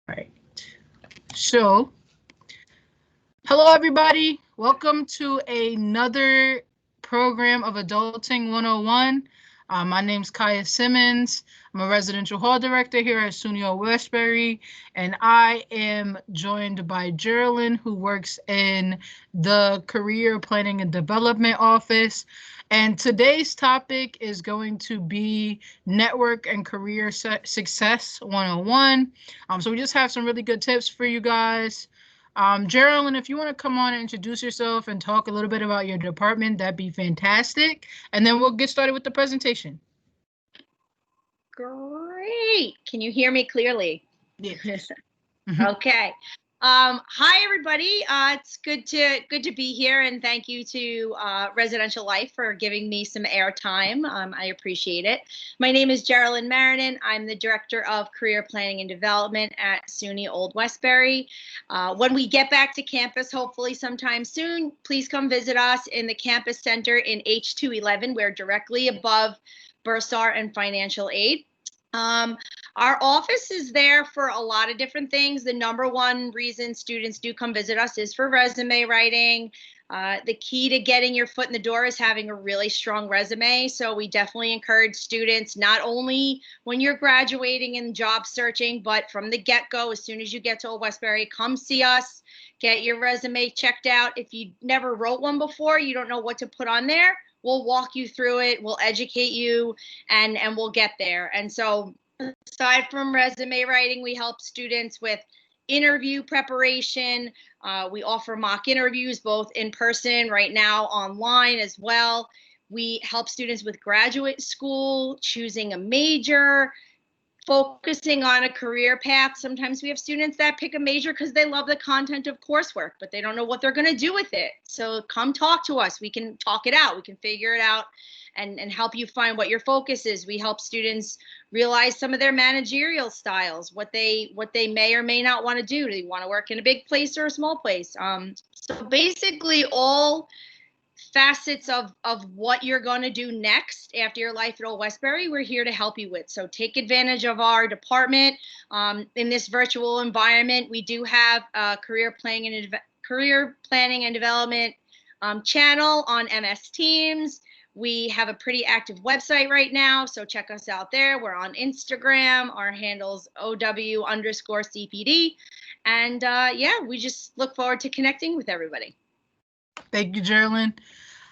Right. So, hello everybody. Welcome to another program of Adulting 101. My name's Kaya Simmons. I'm a residential hall director here at SUNY Westbury, and I am joined by Jerilyn, who works in the Career Planning and Development Office. And today's topic is going to be Network and Career Success 101. So we just have some really good tips for you guys. Geraldine, if you want to come on and introduce yourself and talk a little bit about your department, that'd be fantastic. And then we'll get started with the presentation. Great. Can you hear me clearly? Yes. Okay. Hi, everybody. It's good to be here, and thank you to Residential Life for giving me some airtime. I appreciate it. My name is Jerilyn Marinan. I'm the Director of Career Planning and Development at SUNY Old Westbury. When we get back to campus, hopefully sometime soon, please come visit us in the campus center in H211. We're directly above Bursar and Financial Aid. Our office is there for a lot of different things. The number one reason students do come visit us is for resume writing. The key to getting your foot in the door is having a really strong resume. So we definitely encourage students, not only when you're graduating and job searching, but from the get-go, as soon as you get to Old Westbury, come see us, get your resume checked out. If you never wrote one before, you don't know what to put on there, we'll walk you through it, we'll educate you, and we'll get there. And so aside from resume writing, we help students with interview preparation. We offer mock interviews, both in person, right now online as well. We help students with graduate school, choosing a major, focusing on a career path. Sometimes we have students that pick a major because they love the content of coursework, but they don't know what they're going to do with it. So come talk to us. We can talk it out. We can figure it out and help you find what your focus is. We help students realize some of their managerial styles, what they may or may not want to do. Do they want to work in a big place or a small place? So basically all facets of what you're going to do next after your life at Old Westbury, we're here to help you with. So take advantage of our department. In this virtual environment, we do have a career planning and development channel on MS Teams. We have a pretty active website right now, so check us out there. We're on Instagram. Our handle's OW_CPD. And yeah, we just look forward to connecting with everybody. Thank you, Geraldine.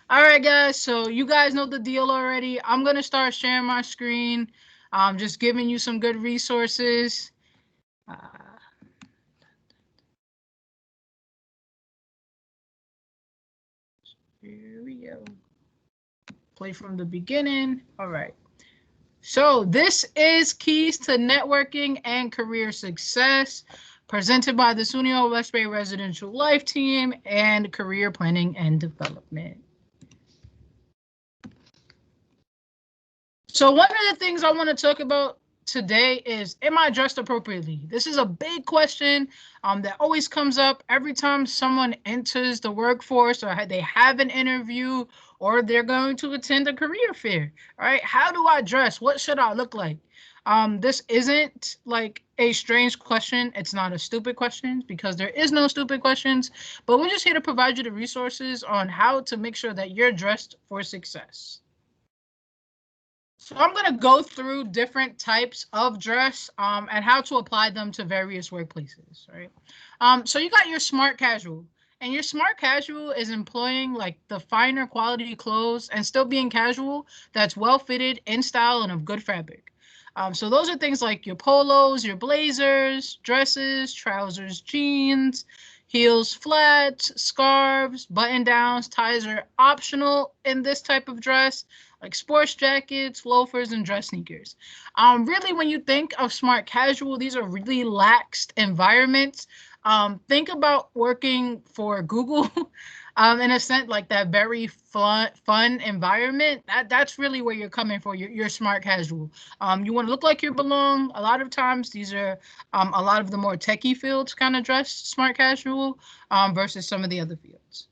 All right, guys. So you guys know the deal already. I'm going to start sharing my screen. Just giving you some good resources. Here we go. Play from the beginning. All right. So this is Keys to Networking and Career Success, presented by the SUNY Old Westbury Residential Life Team and Career Planning and Development. So one of the things I want to talk about today is, am I dressed appropriately? This is a big question that always comes up every time someone enters the workforce or they have an interview or they're going to attend a career fair, right? How do I dress? What should I look like? This isn't like a strange question. It's not a stupid question because there is no stupid questions, but we're just here to provide you the resources on how to make sure that you're dressed for success. So I'm going to go through different types of dress and how to apply them to various workplaces, right? So you got your smart casual, and your smart casual is employing like the finer quality clothes and still being casual that's well fitted, in style, and of good fabric. So those are things like your polos, your blazers, dresses, trousers, jeans, heels, flats, scarves, button downs, ties are optional in this type of dress, like sports jackets, loafers, and dress sneakers. Really, when you think of smart casual, these are really laxed environments. Think about working for Google, in a sense, like that very fun environment. That's really where you're coming for. Your smart casual. You want to look like you belong. A lot of times, these are a lot of the more techie fields kind of dress smart casual versus some of the other fields.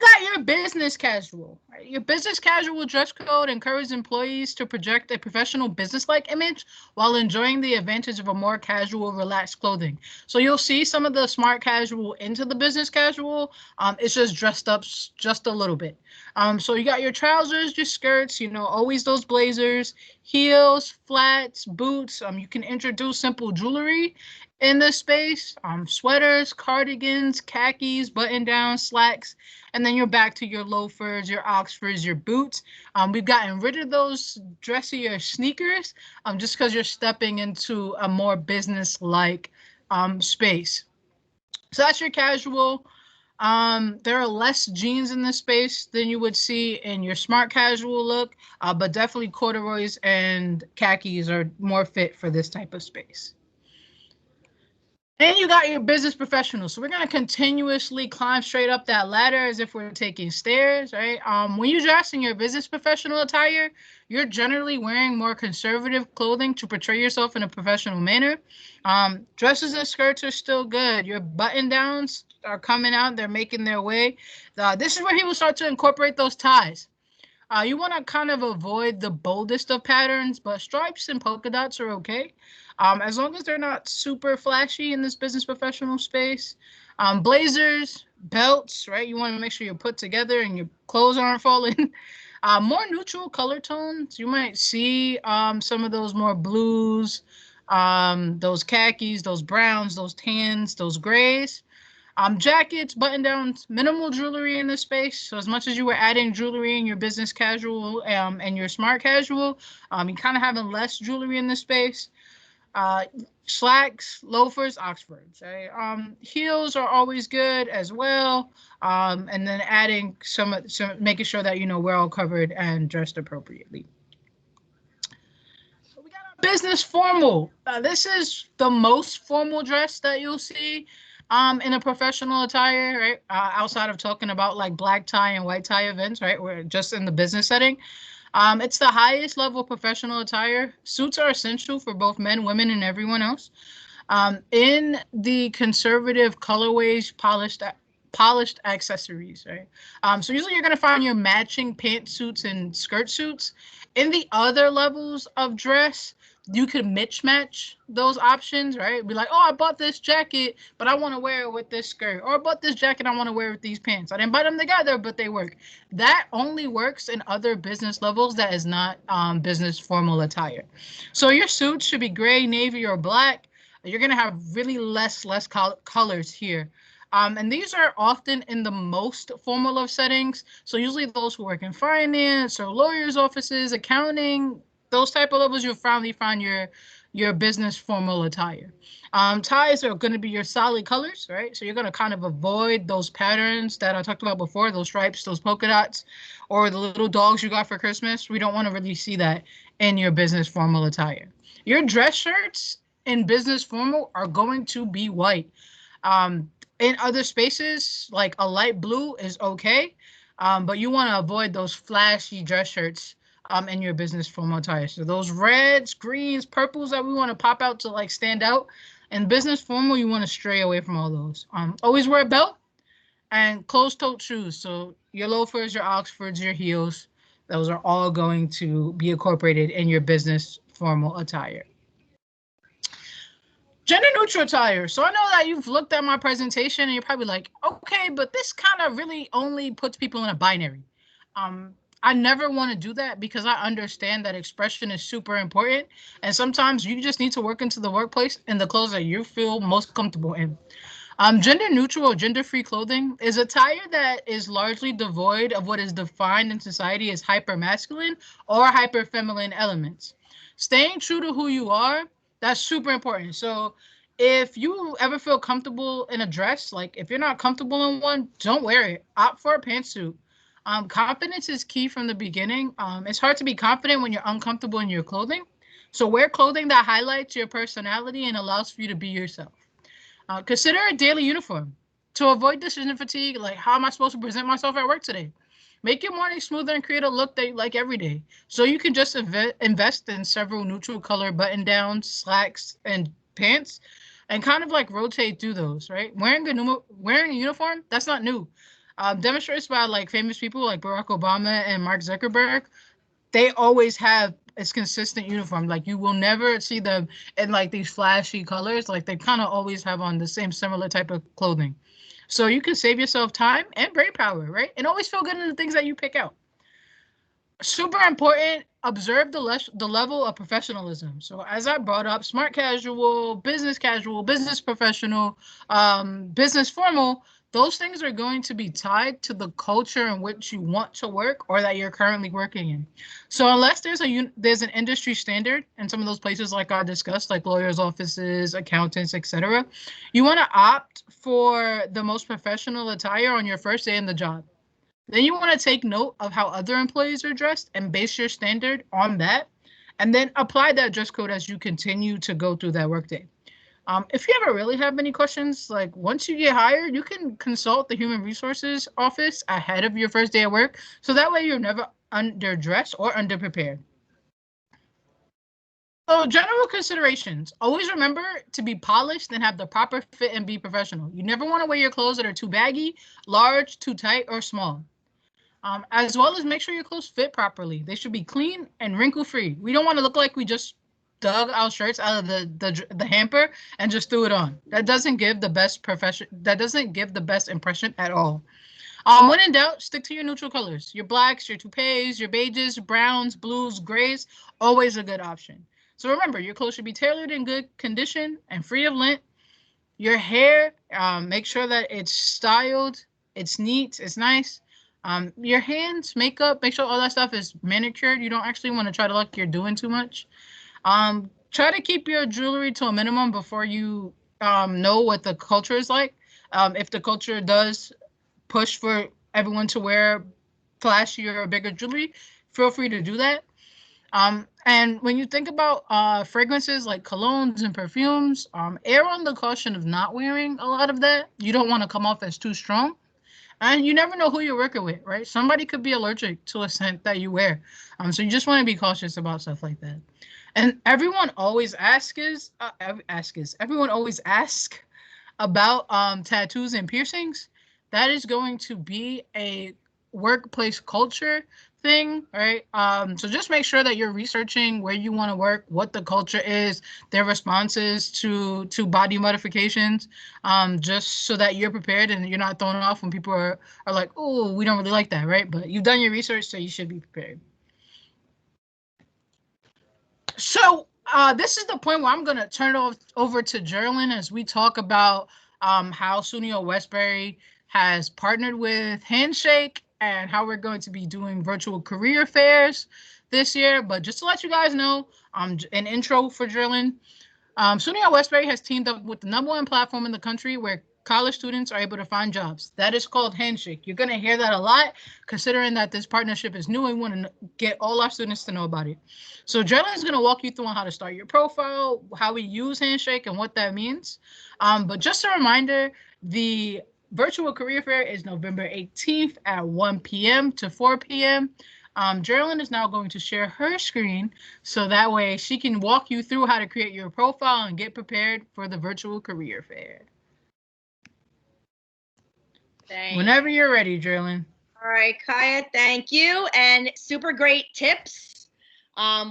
got your business casual. Right? Your business casual dress code encourages employees to project a professional business-like image while enjoying the advantage of a more casual, relaxed clothing. So you'll see some of the smart casual into the business casual. It's just dressed up just a little bit. So you got your trousers, your skirts, always those blazers, heels, flats, boots. You can introduce simple jewelry in this space. Sweaters, cardigans, khakis, button down, slacks, and then you're back to your loafers, your Oxfords, your boots. We've gotten rid of those dressier sneakers just because you're stepping into a more business-like space. So that's your casual. There are less jeans in this space than you would see in your smart casual look, but definitely corduroys and khakis are more fit for this type of space. And you got your business professionals. So we're going to continuously climb straight up that ladder as if we're taking stairs, right? When you dress in your business professional attire, you're generally wearing more conservative clothing to portray yourself in a professional manner. Dresses and skirts are still good. Your button downs are coming out. They're making their way. This is where people start to incorporate those ties. You want to kind of avoid the boldest of patterns, but stripes and polka dots are okay. As long as they're not super flashy in this business professional space. Blazers, belts, right? You want to make sure you're put together and your clothes aren't falling. More neutral color tones. You might see some of those more blues, those khakis, those browns, those tans, those grays. Jackets, button downs, minimal jewelry in this space. So as much as you were adding jewelry in your business casual and your smart casual, you kind of having less jewelry in this space. Slacks, loafers, Oxfords. Right? Heels are always good as well. And then adding some, making sure that we're all covered and dressed appropriately. We got our business formal. This is the most formal dress that you'll see in a professional attire, right? Outside of talking about like black tie and white tie events, right? We're just in the business setting. It's the highest level professional attire. Suits are essential for both men, women, and everyone else. In the conservative colorways, polished accessories, right? So usually you're gonna find your matching pantsuits and skirt suits. In the other levels of dress, you could mismatch those options, right? Be like, oh, I bought this jacket, but I want to wear it with this skirt. Or I bought this jacket, I want to wear it with these pants. I didn't buy them together, but they work. That only works in other business levels. That is not business formal attire. So your suit should be gray, navy, or black. You're going to have really less colors here. And these are often in the most formal of settings. So usually those who work in finance or lawyers' offices, accounting, those type of levels, you'll finally find your business formal attire. Ties are going to be your solid colors, right? So you're going to kind of avoid those patterns that I talked about before, those stripes, those polka dots, or the little dogs you got for Christmas. We don't want to really see that in your business formal attire. Your dress shirts in business formal are going to be white. In other spaces, like a light blue is okay, but you want to avoid those flashy dress shirts in your business formal attire. So those reds, greens, purples that we want to pop out to like stand out. In business formal, you want to stray away from all those. Always wear a belt and closed-toed shoes. So your loafers, your Oxfords, your heels, those are all going to be incorporated in your business formal attire. Gender neutral attire. So I know that you've looked at my presentation and you're probably like, okay, but this kind of really only puts people in a binary. I never want to do that because I understand that expression is super important. And sometimes you just need to work into the workplace in the clothes that you feel most comfortable in. Gender neutral or gender free clothing is attire that is largely devoid of what is defined in society as hyper masculine or hyper feminine elements. Staying true to who you are, that's super important. So if you ever feel comfortable in a dress, like if you're not comfortable in one, don't wear it. Opt for a pantsuit. Confidence is key from the beginning. It's hard to be confident when you're uncomfortable in your clothing. So wear clothing that highlights your personality and allows for you to be yourself. Consider a daily uniform. To avoid decision fatigue, like how am I supposed to present myself at work today? Make your morning smoother and create a look that you like every day. So you can just invest in several neutral color button downs, slacks, and pants, and kind of like rotate through those, right? Wearing a uniform, that's not new. demonstrated by like famous people like Barack Obama and Mark Zuckerberg. They always have it's consistent uniform. Like you will never see them in like these flashy colors. Like they kind of always have on the same similar type of clothing. So you can save yourself time and brain power, right? And always feel good in the things that you pick out. Super important, observe the level of professionalism. So as I brought up, smart casual, business professional, business formal, those things are going to be tied to the culture in which you want to work or that you're currently working in. So unless there's an industry standard in some of those places like I discussed, like lawyers offices, accountants, etc., you want to opt for the most professional attire on your first day in the job. Then you want to take note of how other employees are dressed and base your standard on that, and then apply that dress code as you continue to go through that workday. If you ever really have any questions, like once you get hired, you can consult the human resources office ahead of your first day at work, so that way you're never underdressed or underprepared. So general considerations. Always remember to be polished and have the proper fit and be professional. You never want to wear your clothes that are too baggy, large, too tight, or small. As well as make sure your clothes fit properly. They should be clean and wrinkle free. We don't want to look like we just dug our shirts out of the hamper and just threw it on. That doesn't give the best profession. That doesn't give the best impression at all. When in doubt, stick to your neutral colors. Your blacks, your toupees, your beiges, browns, blues, grays, always a good option. So remember, your clothes should be tailored in good condition and free of lint. Your hair, make sure that it's styled, it's neat, it's nice. Your hands, makeup, make sure all that stuff is manicured. You don't actually want to try to look you're doing too much. Try to keep your jewelry to a minimum before you know what the culture is like. If the culture does push for everyone to wear flashier or bigger jewelry, feel free to do that. And when you think about fragrances like colognes and perfumes, err on the caution of not wearing a lot of that. You don't want to come off as too strong. And you never know who you're working with, right? Somebody could be allergic to a scent that you wear. So you just want to be cautious about stuff like that. And everyone always asks about tattoos and piercings. That is going to be a workplace culture thing, right? So just make sure that you're researching where you want to work, what the culture is, their responses to body modifications, just so that you're prepared and you're not thrown off when people are like, oh, we don't really like that, right? But you've done your research, so you should be prepared. So this is the point where I'm going to turn it over to Jerilyn as we talk about how SUNY Westbury has partnered with Handshake and how we're going to be doing virtual career fairs this year. But just to let you guys know, an intro for Jerilyn. SUNY Westbury has teamed up with the #1 platform in the country where college students are able to find jobs. That is called Handshake. You're going to hear that a lot, considering that this partnership is new and we want to get all our students to know about it. So Jerilyn is going to walk you through on how to start your profile, how we use Handshake, and what that means. But just a reminder, the virtual career fair is November 18th at 1 p.m. to 4 p.m. Jerilyn is now going to share her screen so that way she can walk you through how to create your profile and get prepared for the virtual career fair. Whenever you're ready, Jerilyn. All right, Kaya, thank you. And super great tips.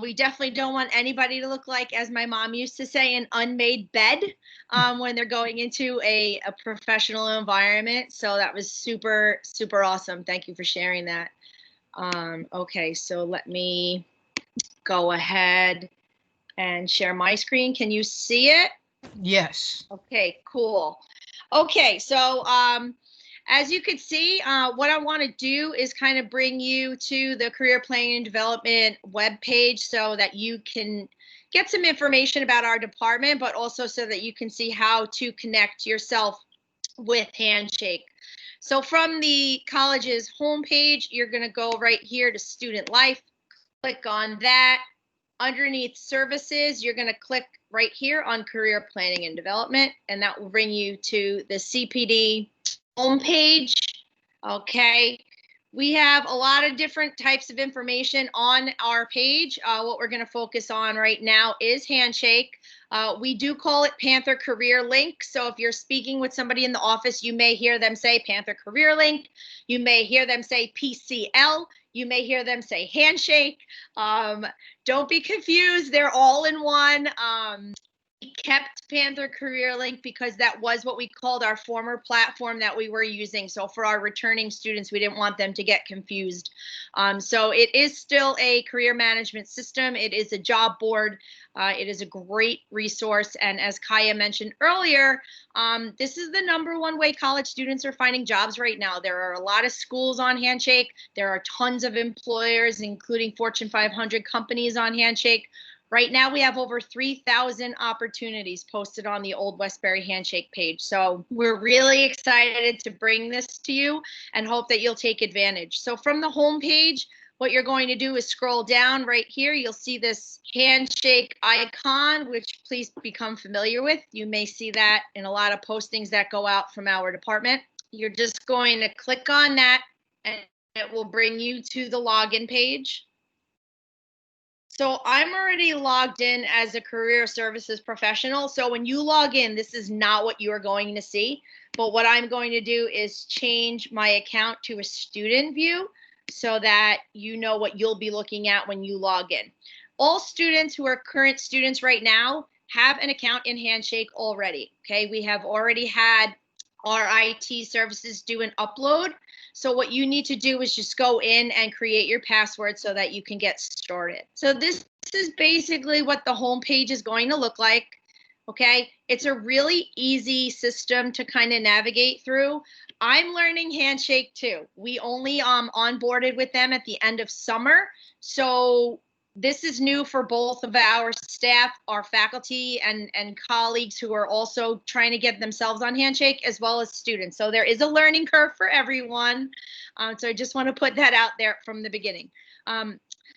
We definitely don't want anybody to look like, as my mom used to say, an unmade bed when they're going into a professional environment. So that was super, super awesome. Thank you for sharing that. Okay, so let me go ahead and share my screen. Can you see it? Yes. Okay, cool. Okay, so as you can see, what I want to do is kind of bring you to the Career Planning and Development webpage so that you can get some information about our department, but also so that you can see how to connect yourself with Handshake. So from the college's homepage, you're going to go right here to Student Life. Click on that. Underneath Services, you're going to click right here on Career Planning and Development, and that will bring you to the CPD homepage. Okay. We have a lot of different types of information on our page. What we're going to focus on right now is Handshake. We do call it Panther Career Link. So if you're speaking with somebody in the office, you may hear them say Panther Career Link. You may hear them say PCL. You may hear them say Handshake. Don't be confused. They're all in one. We kept Panther Career Link because that was what we called our former platform that we were using. So for our returning students, we didn't want them to get confused. So it is still a career management system. It is a job board. It is a great resource. And as Kaya mentioned earlier, this is the #1 way college students are finding jobs right now. There are a lot of schools on Handshake. There are tons of employers, including Fortune 500 companies on Handshake. Right now, we have over 3,000 opportunities posted on the Old Westbury Handshake page. So we're really excited to bring this to you and hope that you'll take advantage. So from the home page, what you're going to do is scroll down right here. You'll see this Handshake icon, which please become familiar with. You may see that in a lot of postings that go out from our department. You're just going to click on that and it will bring you to the login page. So I'm already logged in as a career services professional. So when you log in, this is not what you are going to see. But what I'm going to do is change my account to a student view so that you know what you'll be looking at when you log in. All students who are current students right now have an account in Handshake already. Okay, we have already had our IT services do an upload. So what you need to do is just go in and create your password so that you can get started. So this is basically what the home page is going to look like. Okay, it's a really easy system to kind of navigate through. I'm learning Handshake too. We only onboarded with them at the end of summer. So this is new for both of our staff, our faculty, and colleagues who are also trying to get themselves on Handshake, as well as students. So there is a learning curve for everyone. So I just want to put that out there from the beginning.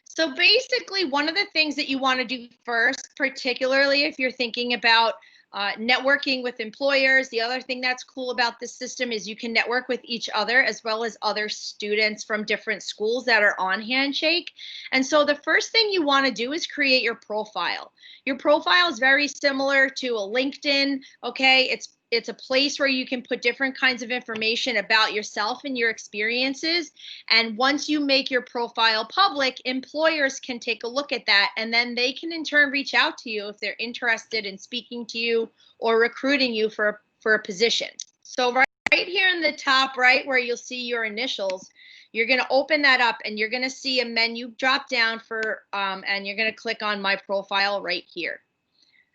So basically, one of the things that you want to do first, particularly if you're thinking about networking with employers, the other thing that's cool about this system is you can network with each other as well as other students from different schools that are on Handshake. And so the first thing you want to do is create your profile. Your profile is very similar to a LinkedIn. Okay, it's a place where you can put different kinds of information about yourself and your experiences. And once you make your profile public, employers can take a look at that, and then they can in turn reach out to you if they're interested in speaking to you or recruiting you for a position. So right here in the top right where you'll see your initials, you're going to open that up and you're going to see a menu drop down for, and you're going to click on My Profile right here.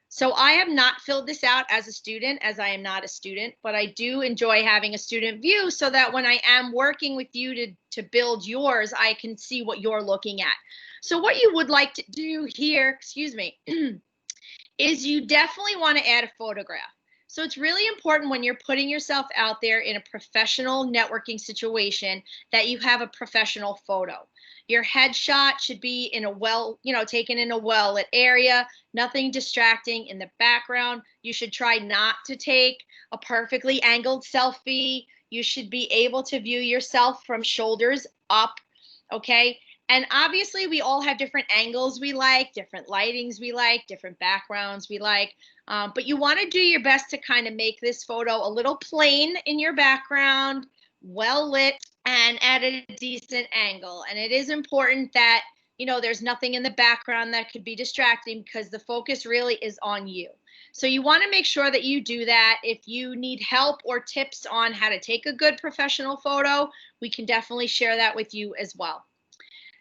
So I have not filled this out as a student, as I am not a student, but I do enjoy having a student view so that when I am working with you to build yours, I can see what you're looking at. So what you would like to do here, excuse me, is you definitely want to add a photograph. So it's really important when you're putting yourself out there in a professional networking situation that you have a professional photo. Your headshot should be in a well, taken in a well-lit area, nothing distracting in the background. You should try not to take a perfectly angled selfie. You should be able to view yourself from shoulders up, okay? And obviously we all have different angles we like, different lightings we like, different backgrounds we like. But you want to do your best to kind of make this photo a little plain in your background, well lit, and at a decent angle. And it is important that, there's nothing in the background that could be distracting because the focus really is on you. So you want to make sure that you do that. If you need help or tips on how to take a good professional photo, we can definitely share that with you as well.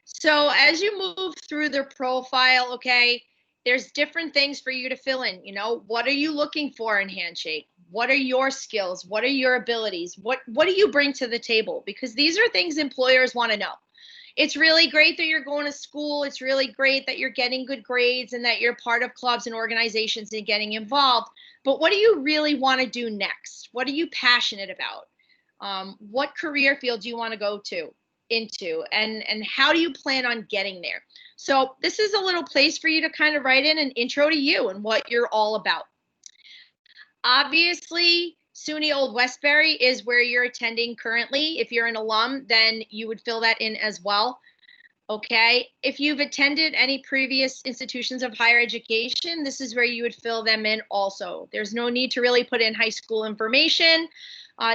So as you move through the profile, okay, there's different things for you to fill in. What are you looking for in Handshake? What are your skills? What are your abilities? What do you bring to the table? Because these are things employers want to know. It's really great that you're going to school. It's really great that you're getting good grades and that you're part of clubs and organizations and getting involved. But what do you really want to do next? What are you passionate about? What career field do you want to go into? And how do you plan on getting there? So this is a little place for you to kind of write in an intro to you and what you're all about. Obviously, SUNY Old Westbury is where you're attending currently. If you're an alum, then you would fill that in as well. Okay, if you've attended any previous institutions of higher education, this is where you would fill them in also. There's no need to really put in high school information.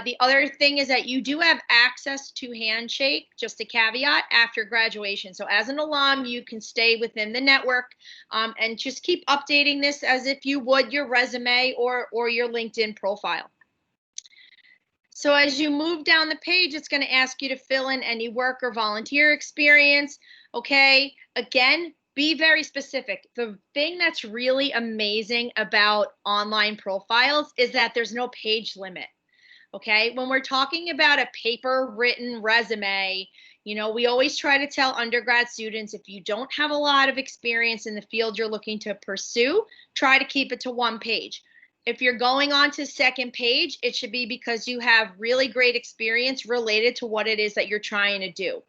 The other thing is that you do have access to Handshake, just a caveat, after graduation. So as an alum, you can stay within the network and just keep updating this as if you would your resume or your LinkedIn profile. So as you move down the page, it's going to ask you to fill in any work or volunteer experience. Okay, again, be very specific. The thing that's really amazing about online profiles is that there's no page limit. Okay, when we're talking about a paper written resume, you know, we always try to tell undergrad students, if you don't have a lot of experience in the field you're looking to pursue, try to keep it to 1 page. If you're going on to second page, it should be because you have really great experience related to what it is that you're trying to do.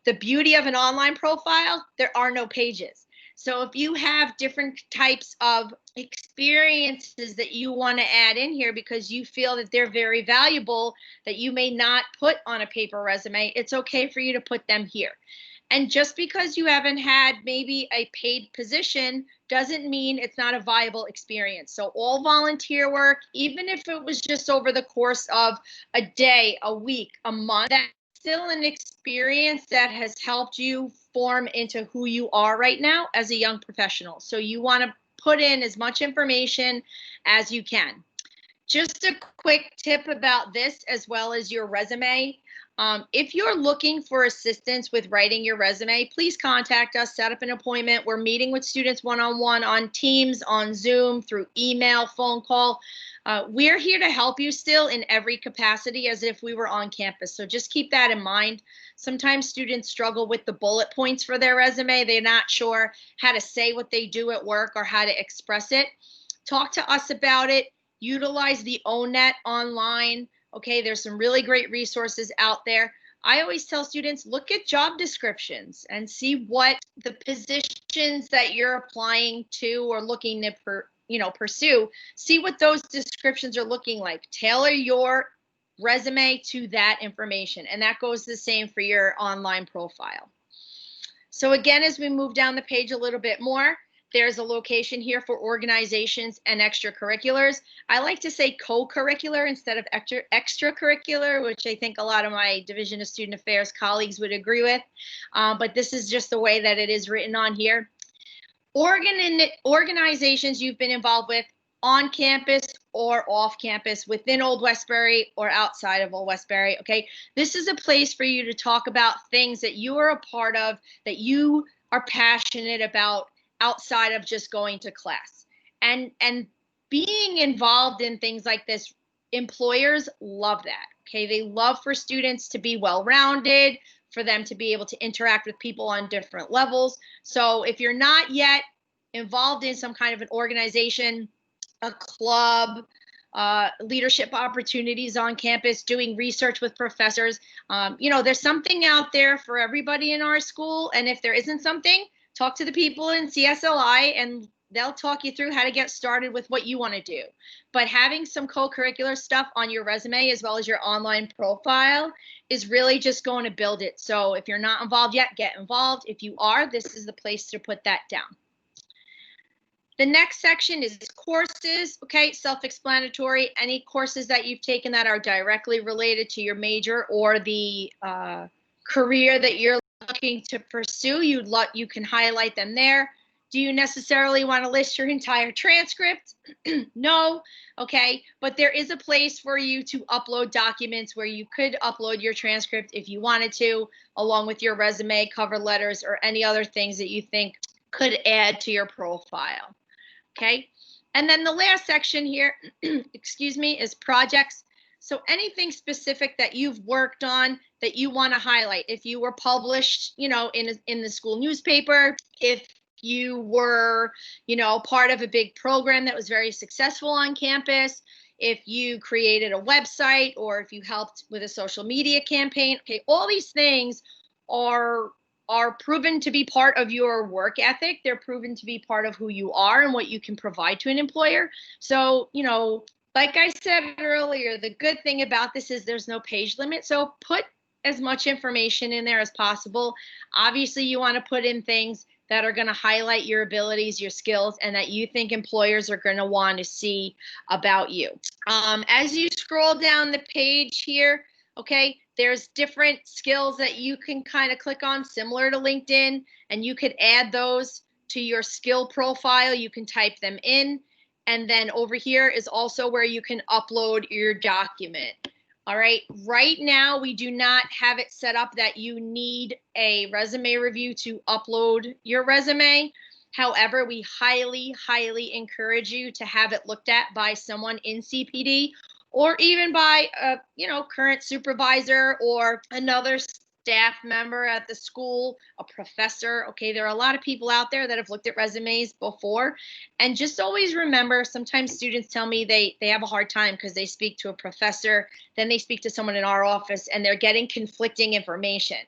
The beauty of an online profile, there are no pages. So if you have different types of experiences that you want to add in here because you feel that they're very valuable, that you may not put on a paper resume, it's okay for you to put them here. And just because you haven't had maybe a paid position doesn't mean it's not a viable experience. So all volunteer work, even if it was just over the course of a day, a week, a month, that's still an experience that has helped you form into who you are right now as a young professional. So you want to put in as much information as you can. Just a quick tip about this as well as your resume. If you're looking for assistance with writing your resume, please contact us, set up an appointment. We're meeting with students one-on-one on Teams, on Zoom, through email, phone call. We're here to help you still in every capacity as if we were on campus. So just keep that in mind. Sometimes students struggle with the bullet points for their resume. They're not sure how to say what they do at work or how to express it. Talk to us about it. Utilize the ONET online. Okay, there's some really great resources out there. I always tell students, look at job descriptions and see what the positions that you're applying to or looking to pursue, see what those descriptions are looking like. Tailor your resume to that information, and that goes the same for your online profile. So again, as we move down the page a little bit more, there's a location here for organizations and extracurriculars. I like to say co-curricular instead of extracurricular, which I think a lot of my Division of Student Affairs colleagues would agree with. But this is just the way that it is written on here. Organizations you've been involved with on campus or off campus, within Old Westbury or outside of Old Westbury, okay? This is a place for you to talk about things that you are a part of, that you are passionate about, outside of just going to class. And being involved in things like this, employers love that, okay? They love for students to be well-rounded, for them to be able to interact with people on different levels. So if you're not yet involved in some kind of an organization, a club, leadership opportunities on campus, doing research with professors, there's something out there for everybody in our school. And if there isn't something, talk to the people in CSLI and they'll talk you through how to get started with what you want to do. But having some co-curricular stuff on your resume as well as your online profile is really just going to build it. So if you're not involved yet, get involved. If you are, this is the place to put that down. The next section is courses, okay, self-explanatory. Any courses that you've taken that are directly related to your major or the career that you're looking to pursue, you can highlight them there. Do you necessarily want to list your entire transcript? No, okay, but there is a place for you to upload documents where you could upload your transcript if you wanted to, along with your resume, cover letters, or any other things that you think could add to your profile, okay? And then the last section here, excuse me, is projects. So anything specific that you've worked on that you want to highlight. If you were published, in the school newspaper, if you were, part of a big program that was very successful on campus, if you created a website, or if you helped with a social media campaign, okay, all these things are proven to be part of your work ethic. They're proven to be part of who you are and what you can provide to an employer. So, Like I said earlier, the good thing about this is there's no page limit. So put as much information in there as possible. Obviously, you want to put in things that are going to highlight your abilities, your skills, and that you think employers are going to want to see about you. As you scroll down the page here, okay, there's different skills that you can kind of click on, similar to LinkedIn, and you could add those to your skill profile. You can type them in. And then over here is also where you can upload your document. All right. Right now, we do not have it set up that you need a resume review to upload your resume. However, we highly, highly encourage you to have it looked at by someone in CPD, or even by a current supervisor or another staff member at the school, a professor. Okay, there are a lot of people out there that have looked at resumes before. And just always remember, sometimes students tell me they have a hard time because they speak to a professor, then they speak to someone in our office, and they're getting conflicting information.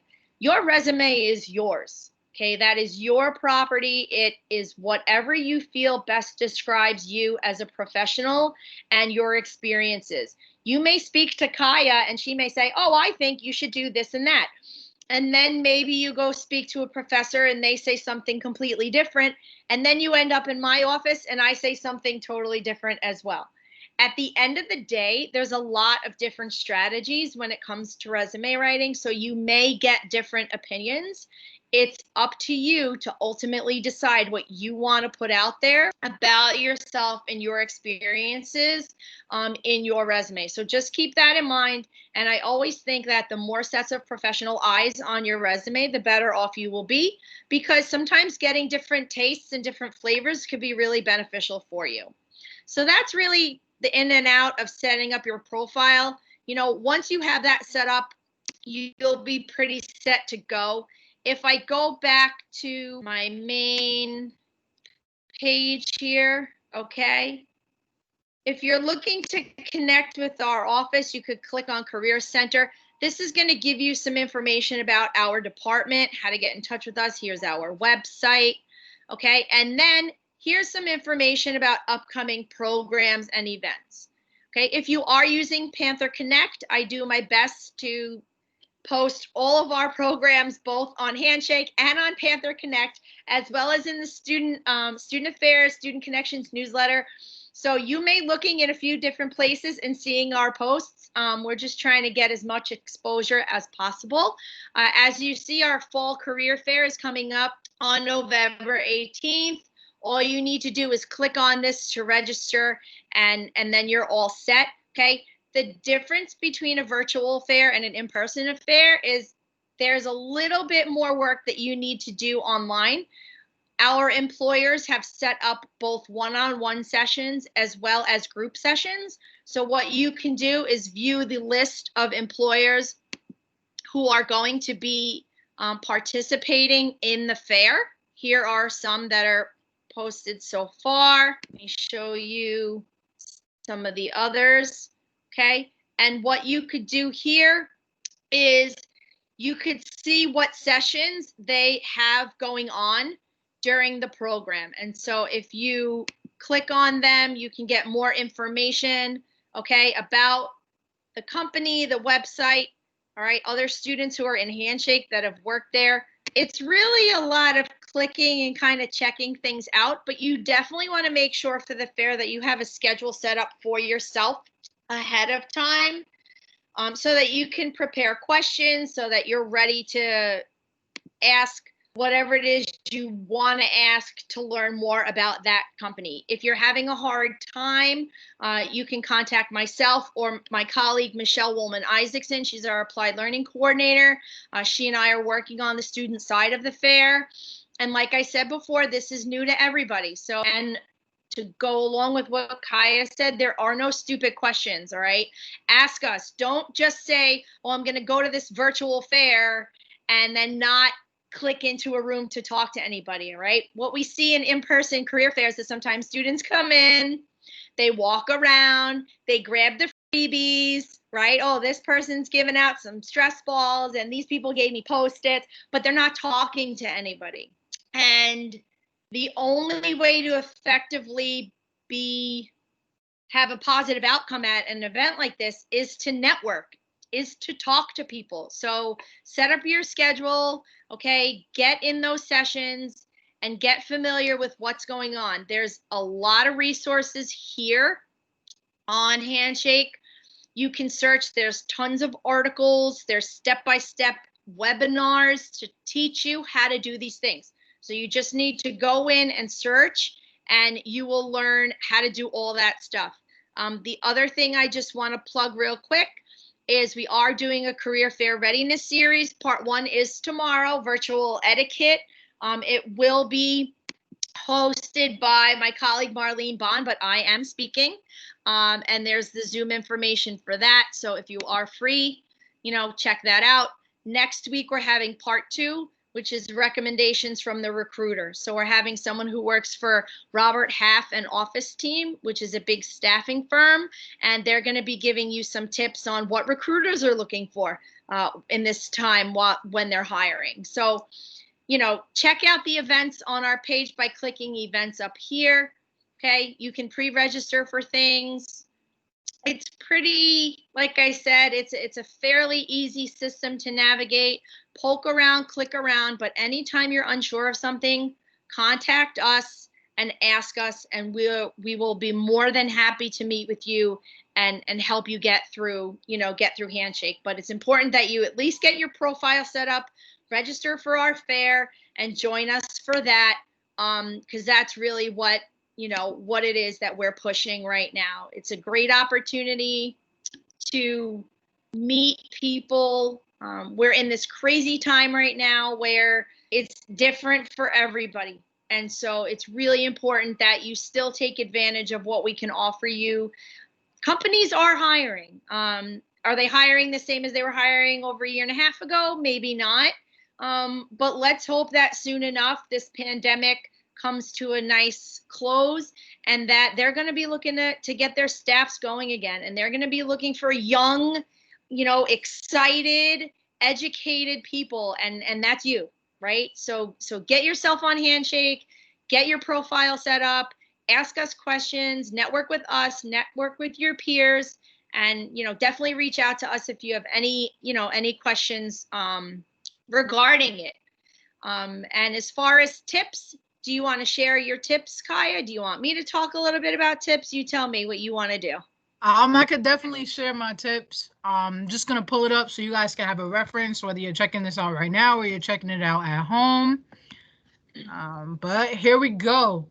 Your resume is yours. Okay, that is your property. It is whatever you feel best describes you as a professional and your experiences. You may speak to Kaya and she may say, oh, I think you should do this and that. And then maybe you go speak to a professor and they say something completely different. And then you end up in my office and I say something totally different as well. At the end of the day, there's a lot of different strategies when it comes to resume writing. So you may get different opinions. It's up to you to ultimately decide what you want to put out there about yourself and your experiences in your resume. So just keep that in mind. And I always think that the more sets of professional eyes on your resume, the better off you will be, because sometimes getting different tastes and different flavors could be really beneficial for you. So that's really the in and out of setting up your profile. Once you have that set up, you'll be pretty set to go. If I go back to my main page here, okay, if you're looking to connect with our office, you could click on Career Center. This is going to give you some information about our department, how to get in touch with us. Here's our website, okay, and then here's some information about upcoming programs and events. Okay, if you are using Panther Connect, I do my best to post all of our programs both on Handshake and on Panther Connect, as well as in the student affairs, student connections newsletter. So you may looking in a few different places and seeing our posts. We're just trying to get as much exposure as possible. As you see, our fall career fair is coming up on November 18th. All you need to do is click on this to register, and then you're all set. Okay. The difference between a virtual fair and an in-person affair is there's a little bit more work that you need to do online. Our employers have set up both one-on-one sessions as well as group sessions. So what you can do is view the list of employers who are going to be participating in the fair. Here are some that are posted so far. Let me show you some of the others. Okay, and what you could do here is you could see what sessions they have going on during the program. And so if you click on them, you can get more information, okay, about the company, the website, all right, other students who are in Handshake that have worked there. It's really a lot of clicking and kind of checking things out, but you definitely want to make sure for the fair that you have a schedule set up for yourself ahead of time, so that you can prepare questions, so that you're ready to ask whatever it is you want to ask to learn more about that company. If you're having a hard time, you can contact myself or my colleague, Michelle Woolman-Isaacson. She's our Applied Learning Coordinator. She and I are working on the student side of the fair. And like I said before, this is new to everybody. So, and to go along with what Kaya said, there are no stupid questions, all right? Ask us. Don't just say, oh, I'm going to go to this virtual fair and then not click into a room to talk to anybody, all right? What we see in in-person career fairs is sometimes students come in, they walk around, they grab the freebies, right? Oh, this person's giving out some stress balls and these people gave me Post-its, but they're not talking to anybody. And the only way to effectively have a positive outcome at an event like this is to network, is to talk to people. So set up your schedule, okay? Get in those sessions and get familiar with what's going on. There's a lot of resources here on Handshake. You can search, there's tons of articles, there's step-by-step webinars to teach you how to do these things. So you just need to go in and search, and you will learn how to do all that stuff. The other thing I just want to plug real quick is we are doing a career fair readiness series. Part 1 is tomorrow, virtual etiquette. It will be hosted by my colleague Marlene Bond, but I am speaking. And there's the Zoom information for that. So if you are free, check that out. Next week, we're having part 2, which is recommendations from the recruiter. So we're having someone who works for Robert Half and Office Team, which is a big staffing firm. And they're going to be giving you some tips on what recruiters are looking for in this time when they're hiring. So, check out the events on our page by clicking events up here. Okay, you can pre-register for things. It's pretty, like I said, it's a fairly easy system to navigate. Poke around, click around, but anytime you're unsure of something, contact us and ask us, and we will be more than happy to meet with you and help you get through Handshake. But it's important that you at least get your profile set up, register for our fair, and join us for that, because that's really what it is that we're pushing right now. It's a great opportunity to meet people. We're in this crazy time right now where it's different for everybody. And so it's really important that you still take advantage of what we can offer you. Companies are hiring. Are they hiring the same as they were hiring over a year and a half ago? Maybe not. But let's hope that soon enough this pandemic comes to a nice close, and that they're going to be looking to get their staffs going again, and they're going to be looking for young, excited, educated people, and that's you, right? So get yourself on Handshake, get your profile set up, ask us questions, network with us, network with your peers, and definitely reach out to us if you have any questions regarding it. And as far as tips, do you want to share your tips, Kaya? Do you want me to talk a little bit about tips? You tell me what you want to do. I could definitely share my tips. I'm just going to pull it up so you guys can have a reference, whether you're checking this out right now or you're checking it out at home. But here we go.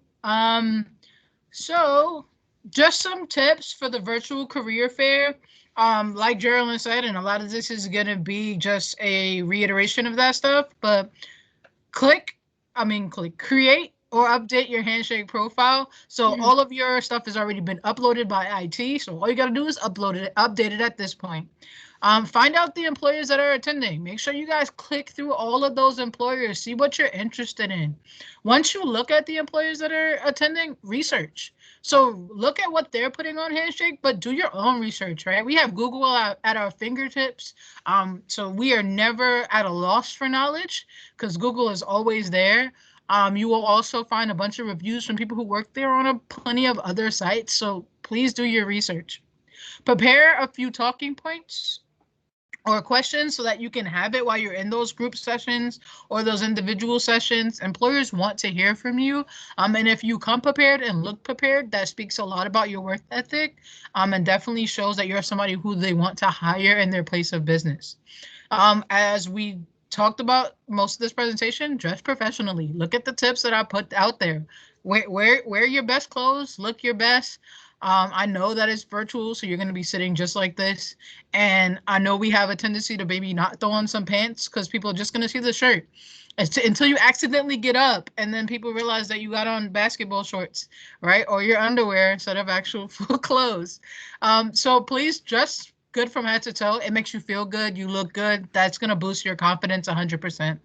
So just some tips for the virtual career fair. Like Jerilyn said, and a lot of this is going to be just a reiteration of that stuff, but create or update your Handshake profile. So all of your stuff has already been uploaded by IT. So all you got to do is update it at this point. Find out the employers that are attending. Make sure you guys click through all of those employers, see what you're interested in. Once you look at the employers that are attending, research. So look at what they're putting on Handshake, but do your own research, right? We have Google at our fingertips. So we are never at a loss for knowledge because Google is always there. You will also find a bunch of reviews from people who work there on plenty of other sites. So please do your research. Prepare a few talking points or questions so that you can have it while you're in those group sessions or those individual sessions. Employers want to hear from you. And if you come prepared and look prepared, that speaks a lot about your work ethic, and definitely shows that you're somebody who they want to hire in their place of business. As we talked about most of this presentation, dress professionally. Look at the tips that I put out there. Wear your best clothes, look your best. I know that it's virtual, so you're going to be sitting just like this. And I know we have a tendency to maybe not throw on some pants because people are just going to see the shirt until you accidentally get up and then people realize that you got on basketball shorts, right? Or your underwear instead of actual full clothes. So please dress good from head to toe. It makes you feel good. You look good. That's going to boost your confidence 100%.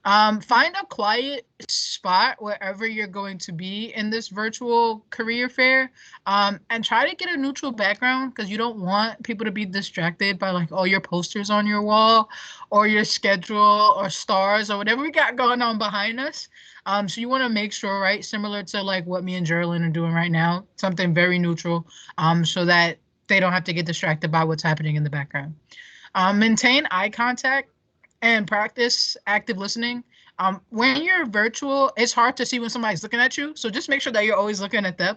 Find a quiet spot wherever you're going to be in this virtual career fair, and try to get a neutral background because you don't want people to be distracted by like all your posters on your wall or your schedule or stars or whatever we got going on behind us. So you want to make sure, right, similar to like what me and Jerilyn are doing right now, something very neutral, so that they don't have to get distracted by what's happening in the background. Maintain eye contact and practice active listening. When you're virtual, it's hard to see when somebody's looking at you. So just make sure that you're always looking at them.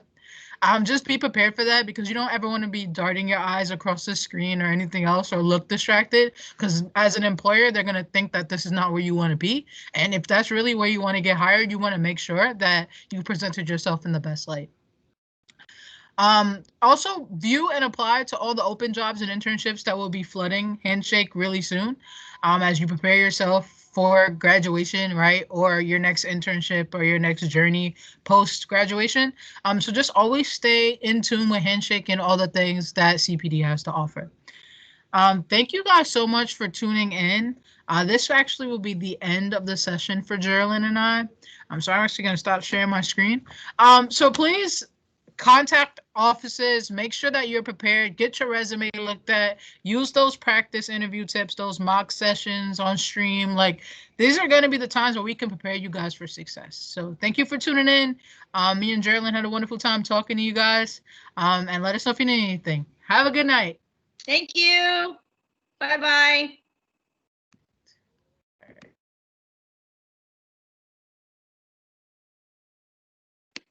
Just be prepared for that because you don't ever want to be darting your eyes across the screen or anything else or look distracted. Because as an employer, they're going to think that this is not where you want to be. And if that's really where you want to get hired, you want to make sure that you presented yourself in the best light. Also view and apply to all the open jobs and internships that will be flooding Handshake really soon, as you prepare yourself for graduation, right? Or your next internship or your next journey post graduation. So just always stay in tune with Handshake and all the things that CPD has to offer. Thank you guys so much for tuning in. This actually will be the end of the session for Jerilyn and I. So I'm actually going to stop sharing my screen. So please contact offices, make sure that you're prepared, get your resume looked at, use those practice interview tips, those mock sessions on stream. Like these are going to be the times where we can prepare you guys for success. So thank you for tuning in. Me and Jerilyn had a wonderful time talking to you guys, and let us know if you need anything. Have a good night. Thank you. Bye-bye.